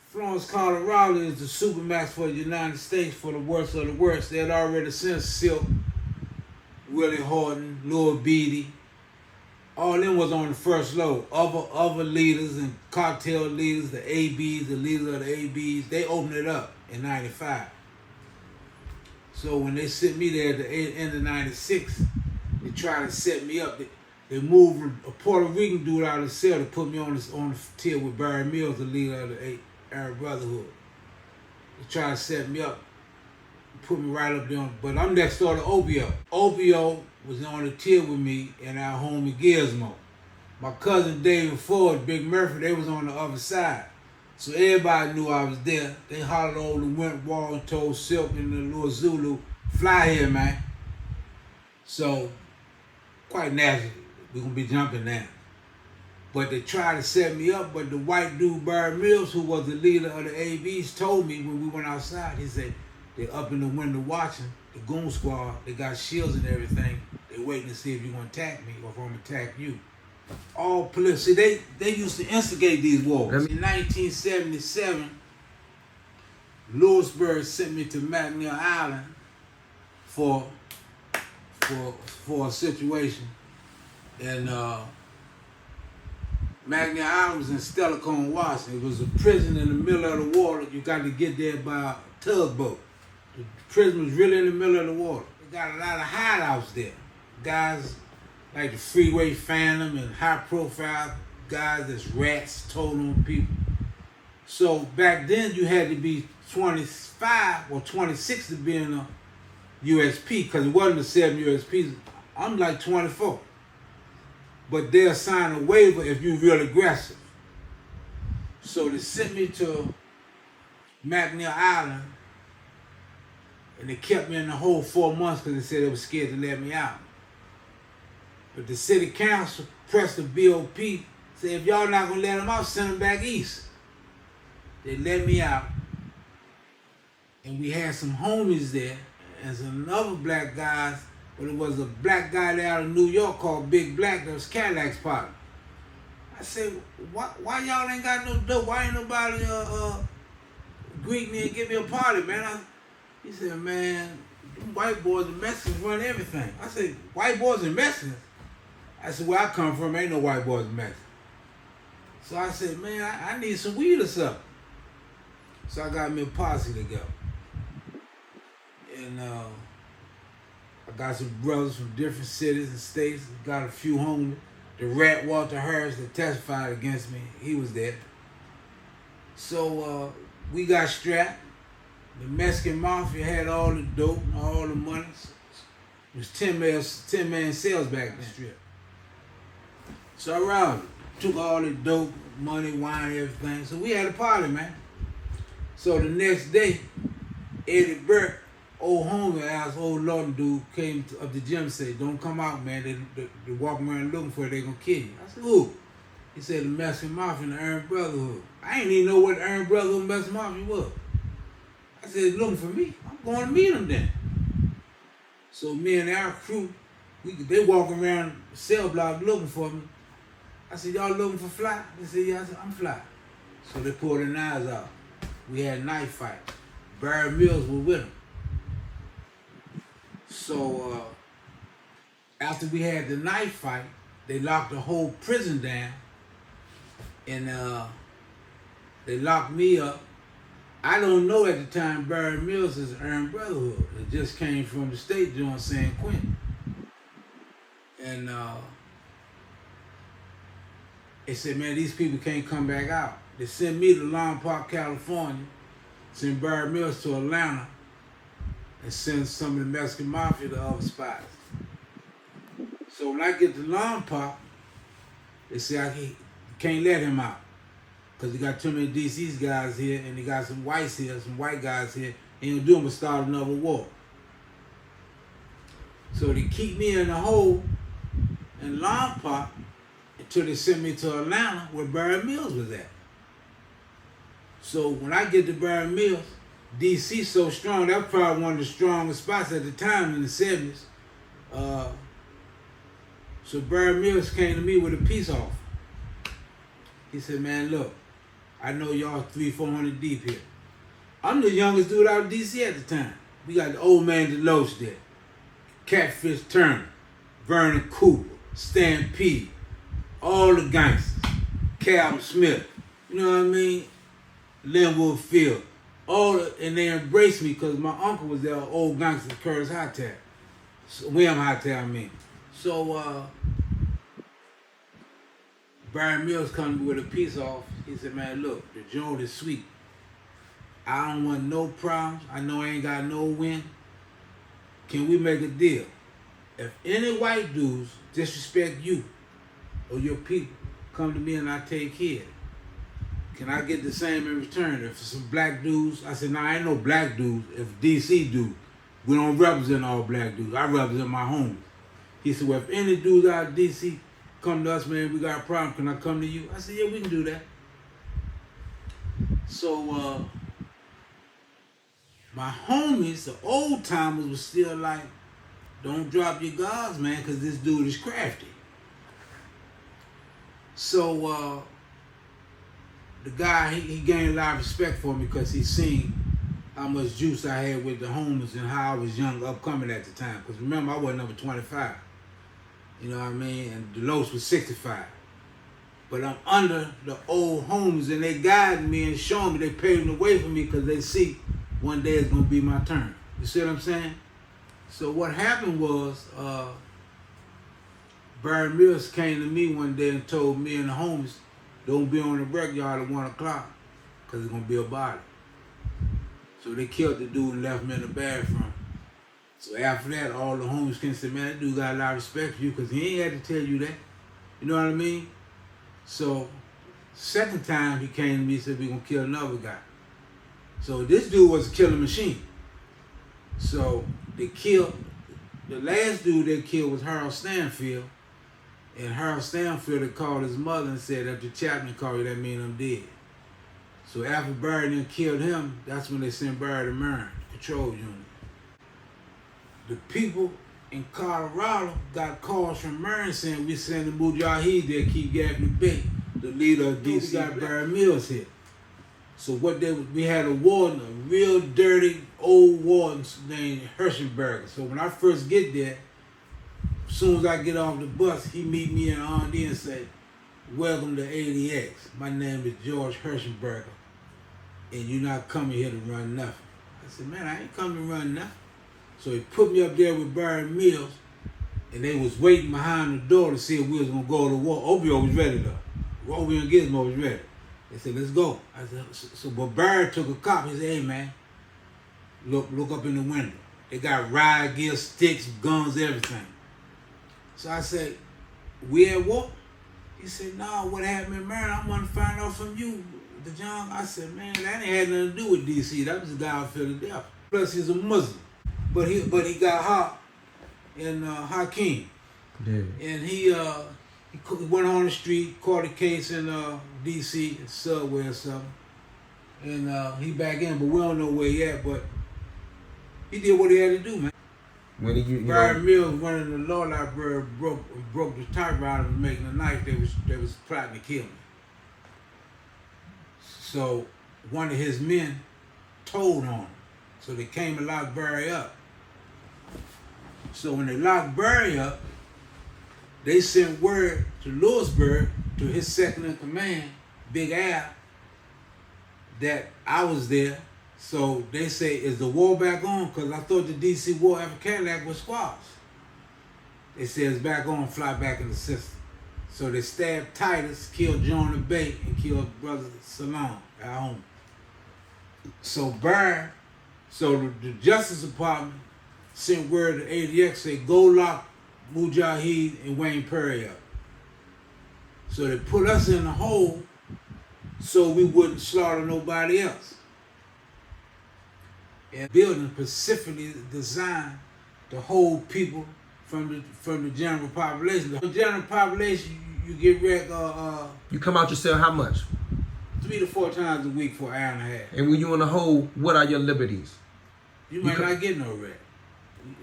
Florence, Colorado is the supermax for the United States for the worst of the worst. They had already sent Silk, Willie Horton, Lil Beatty. All them was on the first load. Other leaders and cartel leaders, the ABs, the leaders of the ABs, they opened it up in 95. So when they sent me there at the end of 96, they tried to set me up. They moved a Puerto Rican dude out of the cell to put me on the tier with Barry Mills, the leader of the Arab Brotherhood. They tried to set me up, put me right up there. But I'm next door to OBO. OBO was on the tier with me and our homie Gizmo. My cousin David Ford, Big Murphy, they was on the other side. So everybody knew I was there. They hollered over the went wall and told Silk and the little Zulu, fly here, man. So, quite naturally, we're gonna be jumping now. But they tried to set me up, but the white dude, Barry Mills, who was the leader of the ABs, told me when we went outside, he said, they're up in the window watching, the goon squad, they got shields and everything. They're waiting to see if you're gonna attack me or if I'm gonna attack you. All police, see, they used to instigate these wars. In 1977, Lewisburg sent me to McNeil Island for a situation. And McNeil Island was in Stellacone, Washington. It was a prison in the middle of the water. You got to get there by a tugboat. The prison was really in the middle of the water. They got a lot of hideouts there. Guys like the Freeway Phantom and high profile guys that's rats, toting on people. So back then you had to be 25 or 26 to be in a USP, because it wasn't the 7 USPs. I'm like 24. But they'll sign a waiver if you're real aggressive. So they sent me to McNeil Island, and they kept me in the whole 4 months because they said they were scared to let me out. But the city council pressed the BOP, said if y'all not gonna let them out, send them back east. They let me out, and we had some homies there, and some other black guys, but it was a black guy there out of New York called Big Black that was Cadillac's partner. I said, why y'all ain't got no dope? Why ain't nobody greet me and give me a party, man? He said, man, them white boys and Mexicans run everything. I said, white boys and Mexicans? I said, where I come from, ain't no white boys and Mexicans. So I said, man, I need some weed or something. So I got me a posse together. And I got some brothers from different cities and states. Got a few homies. The rat Walter Harris that testified against me, he was there. So we got strapped. The Mexican Mafia had all the dope and all the money. It was 10-man sales back in the strip. So I robbed it. Took all the dope, money, wine, everything. So we had a party, man. So the next day, Eddie Burke, old homie, ass old Lawton dude, came up the gym and said, don't come out, man. They walking around looking for you, they gonna kill you. I said, who? He said, the Mexican Mafia and the Arab Brotherhood. I ain't even know what the Arab Brotherhood and Mexican Mafia was. I said, looking for me. I'm going to meet them then. So me and our crew, they walking around the cell block looking for me. I said, y'all looking for Fly? They said, yeah. I said, I'm Fly. So they pulled their knives out. We had a knife fight. Barry Mills was with them. So after we had the knife fight, they locked the whole prison down, and they locked me up. I don't know at the time Barry Mills is Armed Brotherhood. It just came from the state joint San Quentin. And they said, man, these people can't come back out. They sent me to Long Park, California, sent Barry Mills to Atlanta, and sent some of the Mexican Mafia to other spots. So when I get to Long Park, they say I can't let him out, because he got too many DC's guys here, and he got some whites here, some white guys here. Ain't gonna do him but start another war. So they keep me in the hole in Long Park until they sent me to Atlanta where Barry Mills was at. So when I get to Barry Mills, DC so strong, that was probably one of the strongest spots at the time in the 70s. So Barry Mills came to me with a peace offer. He said, man, look, I know y'all 300-400 deep here. I'm the youngest dude out of DC at the time. We got the old man Deloach there, Catfish Turner, Vernon Cooper, Stampede, all the gangsters, Calvin Smith, you know what I mean? Linwood Field, and they embraced me because my uncle was there, old gangster Curtis Hightower. William Hightower, I mean. So, Barry Mills come to me with a piece off. He said, man, look, the joint is sweet. I don't want no problems. I know I ain't got no win. Can we make a deal? If any white dudes disrespect you or your people, come to me and I take care of it. Can I get the same in return? If some black dudes, I said, nah, I ain't no black dudes. If DC dudes, we don't represent all black dudes. I represent my homies. He said, well, if any dudes out of DC come to us, man, we got a problem, can I come to you? I said, yeah, we can do that. So, my homies, the old timers, was still like, don't drop your guards, man, because this dude is crafty. So, the guy, he gained a lot of respect for me because he seen how much juice I had with the homies and how I was young, upcoming at the time. Because remember, I wasn't number 25. You know what I mean? And Deloach was 65. But I'm under the old homies, and they guided me and showing me, they paved the way for me because they see one day it's going to be my turn. You see what I'm saying? So what happened was, Barry Mills came to me one day and told me and the homies, don't be on the brickyard at 1 o'clock because it's going to be a body. So they killed the dude and left me in the bathroom. So after that, all the homies came and said, man, that dude got a lot of respect for you because he ain't had to tell you that. You know what I mean? So second time he came to me and said, we're going to kill another guy. So this dude was a killing machine. So they killed, the last dude they killed was Harold Stanfield. And Harold Stanfield had called his mother and said, if the chaplain called you, that means I'm dead. So after Barry then killed him, that's when they sent Barry to Marion, control unit. The people in Colorado got calls from Marion saying, we sending Mujahid there, keep Gavin Bay, the leader of DC, got Barry Mills here. So we had a warden, a real dirty old warden named Hirschenberger. So when I first get there, as soon as I get off the bus, he meet me in R&D and say, welcome to ADX. My name is George Hirschenberger, and you're not coming here to run nothing. I said, man, I ain't coming to run nothing. So he put me up there with Barry Mills, and they was waiting behind the door to see if we was going to go to war. Obio was ready though. Obio and Gizmo was ready. They said, let's go. I said, but Barry took a cop. He said, hey, man, look up in the window. They got riot gear, sticks, guns, everything. So I said, we at war? He said, no, what happened in Marion? I want to find out from you, the John. I said, man, that ain't had nothing to do with DC. That was a guy out of Philadelphia. Plus, he's a Muslim. But he got hot in Hakeem. Yeah. And he went on the street, caught a case in DC, subway or something. And he back in, but we don't know where he at, but he did what he had to do, man. When did you Barry Mills running the law library broke the typewriter and making a knife. They was plotting to kill me. So one of his men told on him. So they came and locked Barry up. So when they locked Barry up, they sent word to Lewisburg, to his second in command, Big Al, that I was there. So they say, is the war back on? Because I thought the DC war after Cadillac was squashed. They said it's back on, fly back in the system. So they stabbed Titus, killed John the Bay, and killed Brother Salon at home. So the Justice Department sent word to ADX, say, go lock Mujahid and Wayne Perry up. So they put us in the hole so we wouldn't slaughter nobody else. And building specifically designed to hold people from the general population. The general population, you get rid you come out your cell how much? 3 to 4 times a week for an hour and a half. And when you in the hole, what are your liberties? You might not get no rest.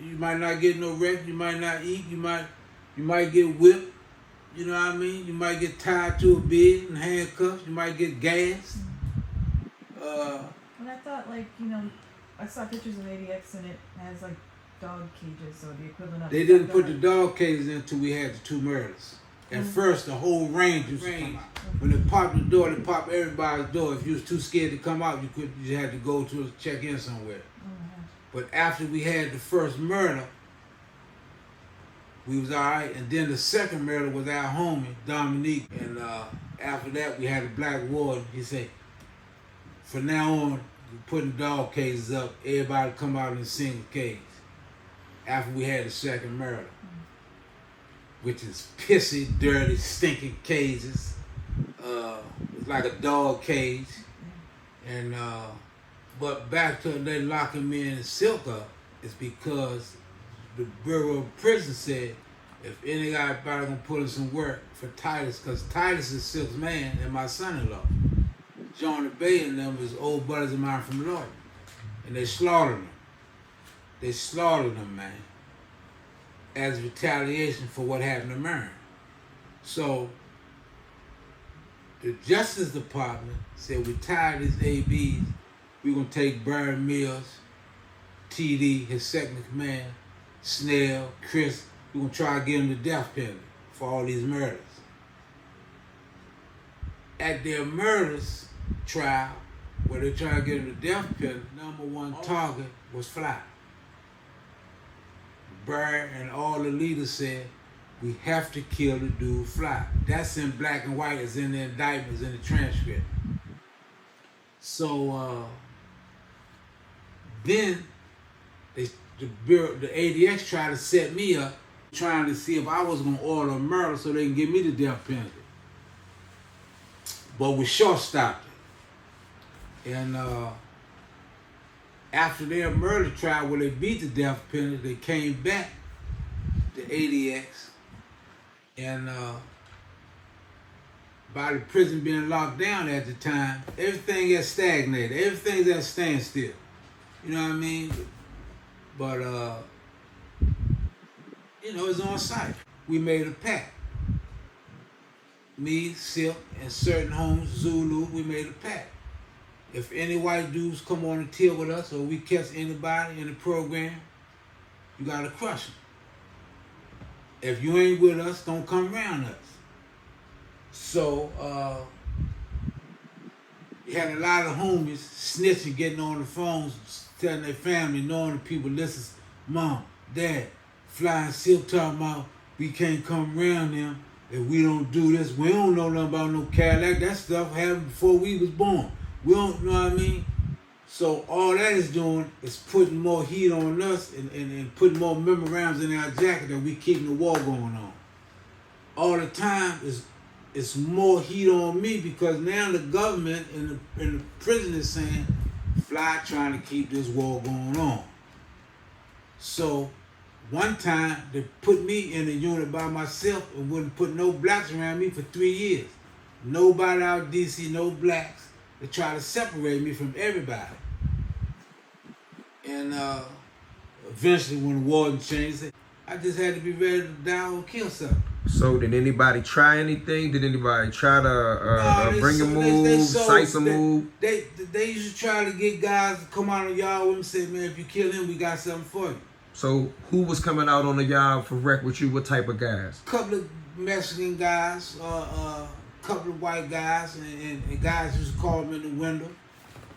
You might not get no rest. You might not eat. You might get whipped. You know what I mean? You might get tied to a bed and handcuffed. You might get gassed. And I thought, like, you know, I saw pictures of ADX and it has like dog cages, so the equivalent of. They didn't put the dog cages in until we had the 2 murders. At first, the whole range used to come out. When they popped the door, they popped everybody's door. If you was too scared to come out, you had to go to check in somewhere. But after we had the first murder, we was all right. And then the second murder was our homie, Dominique. And after that, we had a black warden. He said, from now on, we're putting dog cages up. Everybody come out in a single cage. After we had the second murder, which is pissy, dirty, stinking cages. It's like a dog cage. And but back to they locking me in Silk up is because the Bureau of Prison said if anybody gonna put in some work for Titus, because Titus is Silk's man and my son-in-law. John the Bay and them was old buddies of mine from Lawton. And they slaughtered them. They slaughtered them, man, as retaliation for what happened to Marion. So the Justice Department said we tired of these ABs. We're gonna take Barry Mills, TD, his second in command, Snell, Chris. We're gonna try to get him the death penalty for all these murders. At their murders trial, where they tried to get him the death penalty, number one target was Fly. Barry and all the leaders said, we have to kill the dude Fly. That's in black and white, it's in the indictments, in the transcript. So then the ADX tried to set me up, trying to see if I was gonna order a murder so they can give me the death penalty. But we short-stopped it. And after their murder trial where they beat the death penalty, they came back to ADX, and by the prison being locked down at the time, everything got stagnated. Everything's at a standstill. You know what I mean? But, you know, it's on site. We made a pact. Me, Silk, and certain homes, Zulu, we made a pact. If any white dudes come on the till with us or we catch anybody in the program, you gotta crush them. If you ain't with us, don't come around us. So, you had a lot of homies snitching, getting on the phones, telling their family, knowing the people, listen, Mom, Dad, Flying Silk talking about we can't come around them if we don't do this. We don't know nothing about no Cadillac. That stuff happened before we was born. We don't know what I mean? So all that is doing is putting more heat on us and putting more memorandums in our jacket that we keeping the war going on. All the time it's more heat on me because now the government and the prison is saying, Fly trying to keep this war going on. So one time they put me in a unit by myself and wouldn't put no blacks around me for 3 years. Nobody out of DC, no blacks. They try to separate me from everybody. And eventually when the warden changed, I just had to be ready to die or kill something. So did anybody try anything? Did anybody try to bring a move, cite a move? They used to try to get guys to come out on y'all with them and say, man, if you kill him, we got something for you. So who was coming out on the yard for wreck with you? What type of guys? A couple of Mexican guys, couple of white guys, and guys used to call them in the window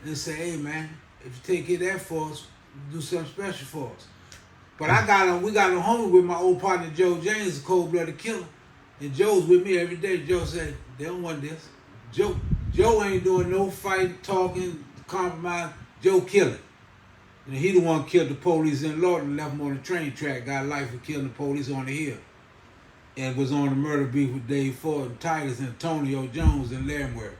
and say, hey man, if you take care of that for us, do something special for us. But we got a homie with my old partner Joe James, a cold-blooded killer. And Joe's with me every day. Joe said, they don't want this. Joe ain't doing no fighting, talking, compromise. Joe killing. And he the one killed the police in Lawton, left him on the train track, got life for killing the police on the hill. And was on the murder beef with Dave Ford and Titus, Antonio Jones, and Larimer.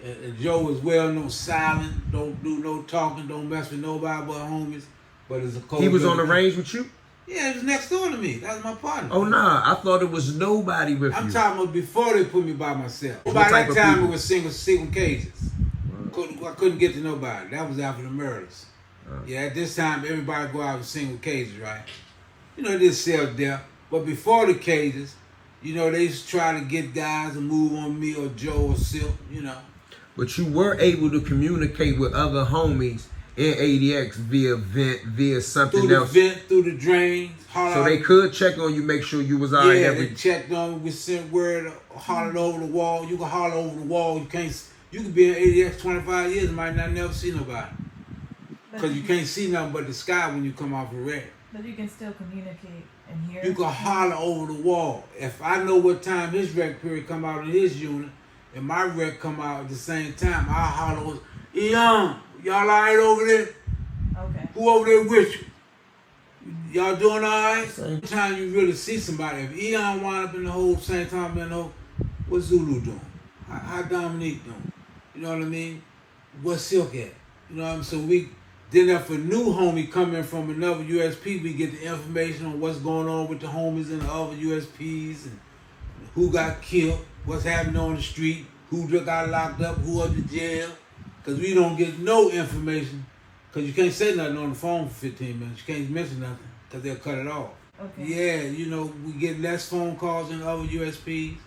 And Joe was well known, silent, don't do no talking, don't mess with nobody but homies. But it's a cold. He was on the range with you? Yeah, he was next door to me. That was my partner. Oh nah, I thought it was nobody with you. I'm talking about before they put me by myself. What By type that of time people? it was single cages. I couldn't get to nobody. That was after the murders. Yeah, at this time everybody go out with single cages, right? You know, they did self-death. But before the cages, you know, they used to try to get guys to move on me or Joe or Silk, you know. but you were able to communicate with other homies in ADX via vent, via something else. Through the vent, through the drains. So they could check on you, make sure you was all right. Yeah, they checked on me. We sent word, hollered over the wall. You can holler over the wall. You can be in ADX 25 years and might not never see nobody. Because you can't see nothing but the sky when you come off a wreck. But you can still communicate and hear. You can holler over the wall. If I know what time his wreck period come out in his unit, and my wreck come out at the same time, I'll holler, Eon, y'all all right over there? Okay. Who over there with you? Y'all doing all right? Sometimes you really see somebody. If Eon wind up in the hole, same time in the hole, what's Zulu doing? How Dominique doing? You know what I mean? What's Silk at? You know what I mean? So then if a new homie come in from another USP, we get the information on what's going on with the homies in the other USPs and who got killed, what's happening on the street, who just got locked up, who up to jail. Because we don't get no information. Because you can't say nothing on the phone for 15 minutes. You can't mention nothing because they'll cut it off. Okay. Yeah, you know, we get less phone calls than other USPs.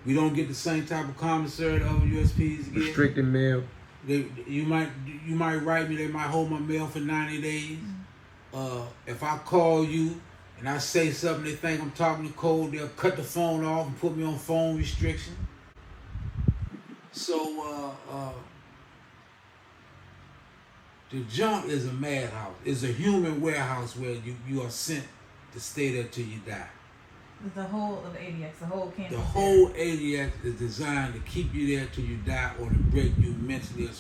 We don't get the same type of commissary that other USPs get. Restricted mail. You might write me, they might hold my mail for 90 days. If I call you and I say something, they think I'm talking to code, they'll cut the phone off and put me on phone restriction. So, the junk is a madhouse. It's a human warehouse where you are sent to stay there till you die. The whole of ADX, the whole campus. The whole ADX is designed to keep you there till you die or to break you mentally.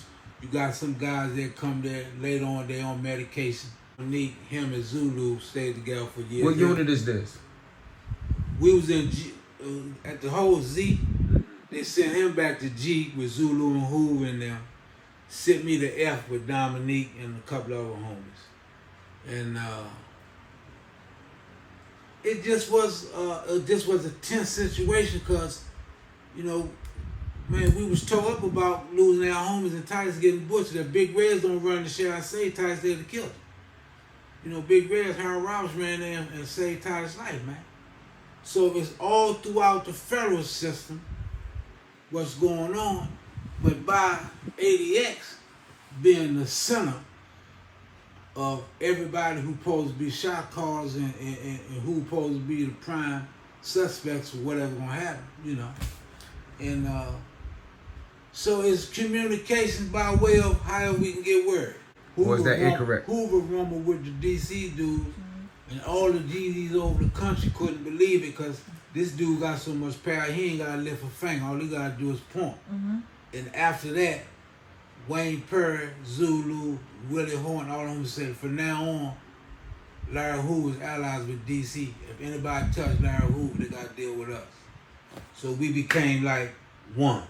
You got some guys that come there later on, they on medication. Nick, him and Zulu stayed together for years. What unit is this? We was in G, at the whole Z. They sent him back to G with Zulu and Hoover and them. Sent me to F with Dominique and a couple other homies. And it just was a tense situation because, you know, man, we was tore up about losing our homies and Titus getting butchered. If Big Reds don't run the shit, I say Titus there to kill him. You know, Big Reds, Harold Roberts ran there and saved Titus' life, man. So it's all throughout the federal system what's going on, but by ADX being the center of everybody who supposed to be shot callers and who supposed to be the prime suspects for whatever gonna happen, you know. And so it's communication by way of how we can get word. Was that incorrect? Hoover rumbled with the DC dudes, and all the GDs over the country couldn't believe it because this dude got so much power, he ain't gotta lift a finger. All he gotta do is point. And after that, Wayne Perry, Zulu, Willie Horn, all of them said, from now on, Larry Hoover's allies with DC. If anybody touched Larry Hoover, they got to deal with us. So we became like one.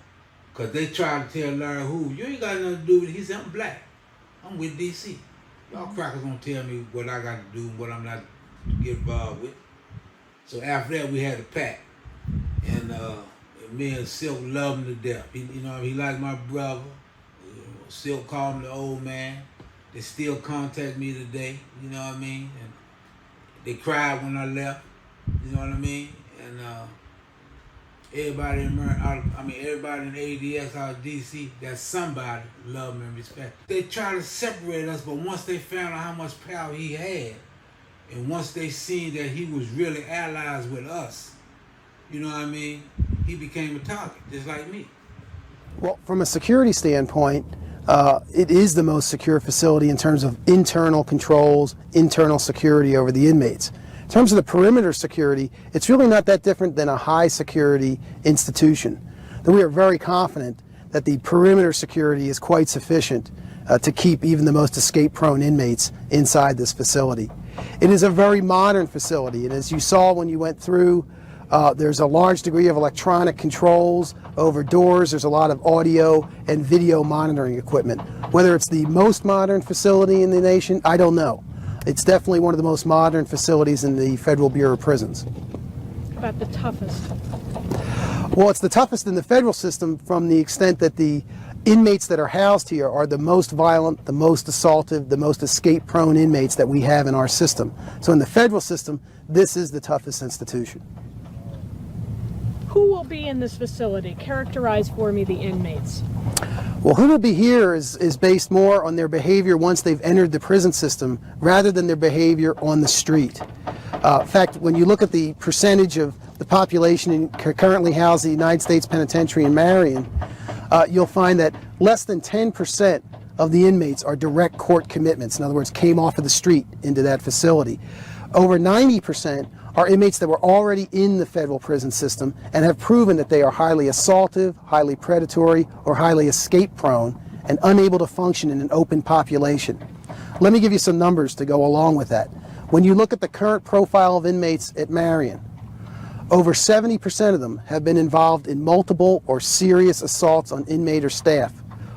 Because they tried to tell Larry Hoover, you ain't got nothing to do with it. He said, I'm black. I'm with DC. Y'all crackers gonna tell me what I got to do and what I'm not to get involved with. So after that, we had a pact. And me and Silk loved him to death. He liked my brother. Silk called him the old man. They still contact me today, you know what I mean? And they cried when I left, you know what I mean? And everybody in ADX out of DC, that somebody loved him and respect. They tried to separate us, but once they found out how much power he had, and once they seen that he was really allies with us, you know what I mean? He became a target, just like me. Well, from a security standpoint, it is the most secure facility in terms of internal controls, internal security over the inmates. In terms of the perimeter security, it's really not that different than a high security institution. We are very confident that the perimeter security is quite sufficient to keep even the most escape-prone inmates inside this facility. It is a very modern facility, and as you saw when you went through, there's a large degree of electronic controls over doors. There's a lot of audio and video monitoring equipment. Whether it's the most modern facility in the nation, I don't know. It's definitely one of the most modern facilities in the Federal Bureau of Prisons. About the toughest? Well, it's the toughest in the federal system from the extent that the inmates that are housed here are the most violent, the most assaultive, the most escape-prone inmates that we have in our system. So in the federal system, this is the toughest institution. Who will be in this facility? Characterize for me the inmates. Well, who will be here is based more on their behavior once they've entered the prison system rather than their behavior on the street. In fact, when you look at the percentage of the population currently housed at the United States Penitentiary in Marion, you'll find that less than 10% of the inmates are direct court commitments. In other words, came off of the street into that facility. Over 90% are inmates that were already in the federal prison system and have proven that they are highly assaultive, highly predatory, or highly escape prone and unable to function in an open population. Let me give you some numbers to go along with that. When you look at the current profile of inmates at Marion, over 70% of them have been involved in multiple or serious assaults on inmate or staff.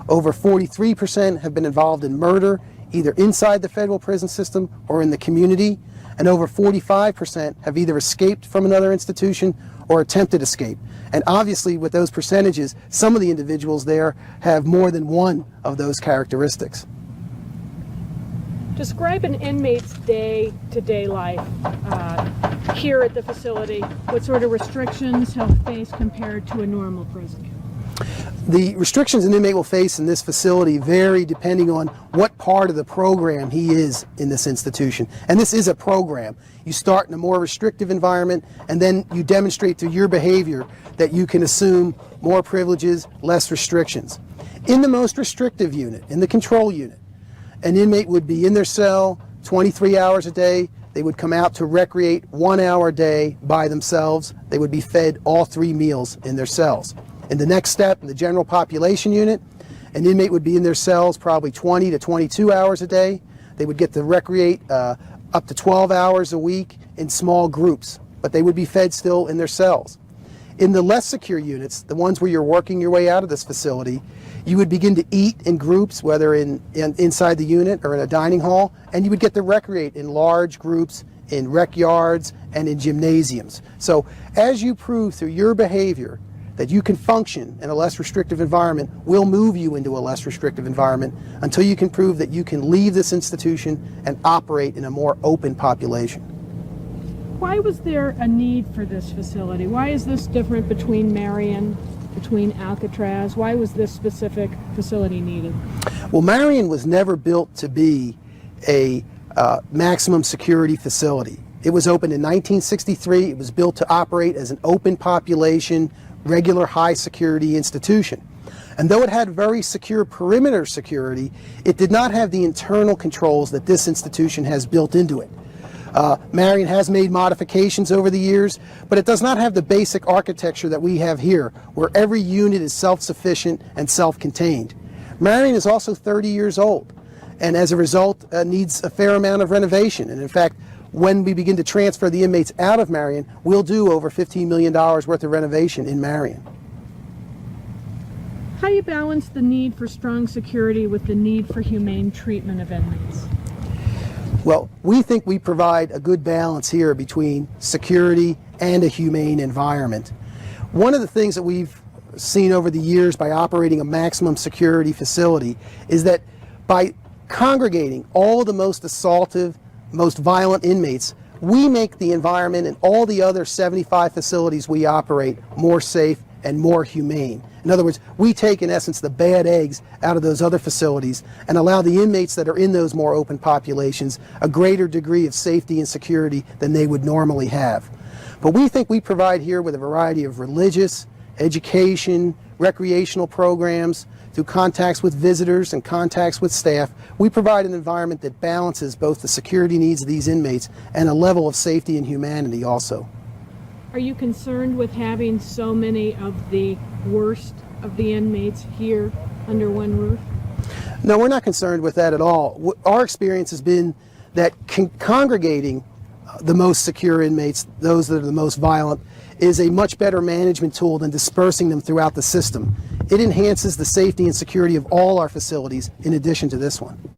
Over 43% have been involved in murder, either inside the federal prison system or in the community, and over 45% have either escaped from another institution or attempted escape. And obviously with those percentages, some of the individuals there have more than one of those characteristics. Describe an inmate's day-to-day life here at the facility. What sort of restrictions he'll face compared to a normal prison? The restrictions an inmate will face in this facility vary depending on what part of the program he is in this institution. And this is a program. You start in a more restrictive environment and then you demonstrate through your behavior that you can assume more privileges, less restrictions. In the most restrictive unit, in the control unit, an inmate would be in their cell 23 hours a day. They would come out to recreate 1 hour a day by themselves. They would be fed all 3 meals in their cells. In the next step, in the general population unit, an inmate would be in their cells probably 20 to 22 hours a day. They would get to recreate up to 12 hours a week in small groups, but they would be fed still in their cells. In the less secure units, the ones where you're working your way out of this facility, you would begin to eat in groups, whether inside the unit or in a dining hall, and you would get to recreate in large groups, in rec yards, and in gymnasiums. So as you prove through your behavior that you can function in a less restrictive environment, we'll move you into a less restrictive environment until you can prove that you can leave this institution and operate in a more open population. Why was there a need for this facility? Why is this different between Marion, between Alcatraz? Why was this specific facility needed? Well, Marion was never built to be a maximum security facility. It was opened in 1963. It was built to operate as an open population, regular high security institution. And though it had very secure perimeter security, it did not have the internal controls that this institution has built into it. Marion has made modifications over the years, but it does not have the basic architecture that we have here, where every unit is self-sufficient and self-contained. Marion is also 30 years old, and as a result needs a fair amount of renovation. And in fact, when we begin to transfer the inmates out of Marion, we'll do over $15 million worth of renovation in Marion. How do you balance the need for strong security with the need for humane treatment of inmates? Well, we think we provide a good balance here between security and a humane environment. One of the things that we've seen over the years by operating a maximum security facility is that by congregating all of the most assaultive, most violent inmates, we make the environment and all the other 75 facilities we operate more safe and more humane. In other words, we take in essence the bad eggs out of those other facilities and allow the inmates that are in those more open populations a greater degree of safety and security than they would normally have. But we think we provide here with a variety of religious, education, recreational programs, through contacts with visitors and contacts with staff, we provide an environment that balances both the security needs of these inmates and a level of safety and humanity also. Are you concerned with having so many of the worst of the inmates here under one roof? No, we're not concerned with that at all. Our experience has been that congregating the most secure inmates, those that are the most violent, is a much better management tool than dispersing them throughout the system. It enhances the safety and security of all our facilities in addition to this one.